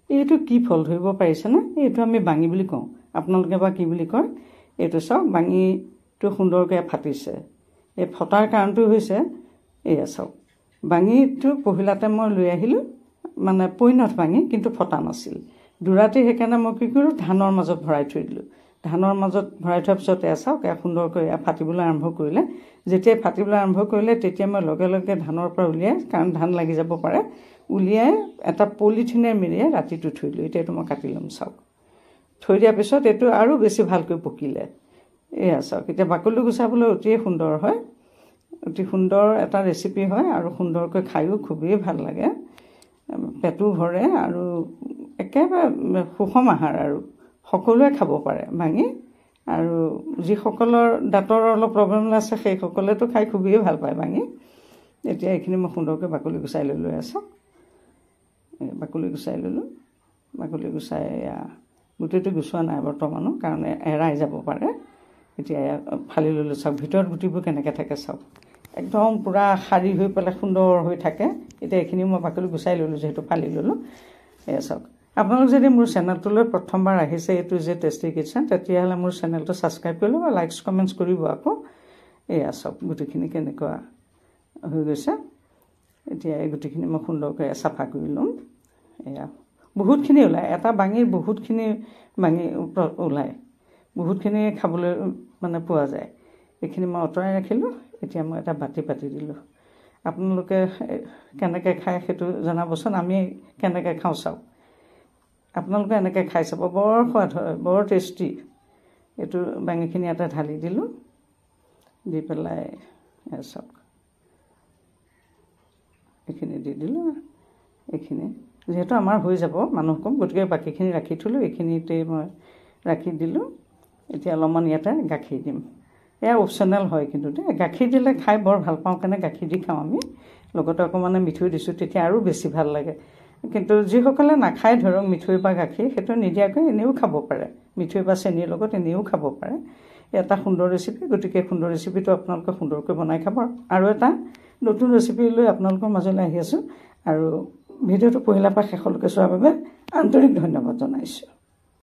এইটো কি ফল ধৰিব পাৰিছেনে? এইটো আমি বাঙি বুলি কওঁ, আপোনালোকে বা কি বুলি কয়। এইটো চাওক, বাঙিটো সুন্দৰকৈ ফাটিছে। এই ফটাৰ কাৰণটো হৈছে এয়া চাওক, বাঙিটো পহিলাতে মই লৈ আহিলোঁ, মানে পৈণত বাঙি, কিন্তু ফটা নাছিল। দুৰাতি সেইকাৰণে মই কি কৰোঁ, ধানৰ মাজত ভৰাই থৈ দিলোঁ। ধানৰ মাজত ভৰাই থোৱাৰ পিছত এয়া চাওক, এয়া সুন্দৰকৈ এয়া ফাটিবলৈ আৰম্ভ কৰিলে। যেতিয়াই ফাটিবলৈ আৰম্ভ কৰিলে তেতিয়া মই লগে লগে ধানৰ পৰা উলিয়াই, কাৰণ ধান লাগি যাব পাৰে, উলিয়াই এটা পলিথিনে মেৰিয়াই ৰাতিটো থৈ দিলোঁ। এতিয়া এইটো মই কাটি ল'ম চাওক। থৈ দিয়াৰ পিছত এইটো আৰু বেছি ভালকৈ পকিলে। এয়া চাওক, এতিয়া বাকলি গুচাবলৈ অতিয়ে সুন্দৰ হয়, অতি সুন্দৰ এটা ৰেচিপি হয়, আৰু সুন্দৰকৈ খায়ো খুবেই ভাল লাগে, পেটো ভৰে, আৰু একেবাৰে সুষম আহাৰ, আৰু সকলোৱে খাব পাৰে ভাঙি। আৰু যিসকলৰ দাঁতৰ অলপ প্ৰব্লেম আছে সেইসকলেতো খাই খুবেই ভাল পায় ভাঙি। এতিয়া এইখিনি মই সুন্দৰকৈ বাকলি গুচাই লৈ আছোঁ। বাকলি গুচাই ল'লোঁ। বাকলি গুচাই গোটেইটো গুচোৱা নাই বৰ্তমানো, কাৰণ এৰাই যাব পাৰে। এতিয়া ফালি ল'লোঁ চাওক, ভিতৰত গুটিবোৰ কেনেকৈ থাকে চাওক, একদম পূৰা সাৰি হৈ পেলাই সুন্দৰ হৈ থাকে। এতিয়া এইখিনি মই বাকলি গুচাই ল'লোঁ, যিহেতু ফালি ল'লোঁ। এয়া চাওক, আপোনালোক যদি মোৰ চেনেলটোলৈ প্ৰথমবাৰ আহিছে, এইটো যে টেষ্টি কিটচেন, তেতিয়াহ'লে মোৰ চেনেলটো ছাবস্ক্ৰাইব কৰি ল'ব, লাইকছ কমেণ্টছ কৰিব আকৌ। এয়া চাওক, গুটিখিনি কেনেকুৱা হৈ গৈছে। এতিয়া এই গুটিখিনি মই সুন্দৰকৈ চাফা কৰি ল'ম। এয়া বহুতখিনি ওলায়, এটা বাঙিৰ বহুতখিনি বাঙি ওলায়, বহুতখিনি খাবলৈ মানে পোৱা যায়। এইখিনি মই আঁতৰাই ৰাখিলোঁ। এতিয়া মই এটা বাতি পাতি দিলোঁ। আপোনালোকে কেনেকৈ খায় সেইটো জনাবচোন, আমি কেনেকৈ খাওঁ চাওক। আপোনালোকে এনেকৈ খাই চাব, বৰ সোৱাদ হয়, বৰ টেষ্টি। এইটো বাঙিখিনি এটা ঢালি দিলোঁ, দি পেলাই চাওক এইখিনি দি দিলোঁ। এইখিনি যিহেতু আমাৰ হৈ যাব মানুহ কম, গতিকে বাকীখিনি ৰাখি থ'লোঁ, এইখিনিতেই মই ৰাখি দিলোঁ। এতিয়া অলপমান ইয়াতে গাখীৰ দিম। এয়া অপশ্যনেল হয় কিন্তু দেই, গাখীৰ দিলে খাই বৰ ভাল পাওঁ কাৰণে গাখীৰ দি খাওঁ আমি। লগতে অকণমান মিঠৈ দিছোঁ, তেতিয়া আৰু বেছি ভাল লাগে। কিন্তু যিসকলে নাখায়, ধৰক মিঠৈ বা গাখীৰ, সেইটো নিদিয়াকৈ এনেও খাব পাৰে, মিঠৈ বা চেনিৰ লগত এনেও খাব পাৰে। এটা সুন্দৰ ৰেচিপি, গতিকে সুন্দৰ ৰেচিপিটো আপোনালোকে সুন্দৰকৈ বনাই খাব। আৰু এটা নতুন ৰেচিপি লৈ আপোনালোকৰ মাজলৈ আহি আছোঁ, আৰু ভিডিঅ'টো পহিলাৰ পৰা শেষলৈকে চোৱাৰ বাবে আন্তৰিক ধন্যবাদ জনাইছোঁ।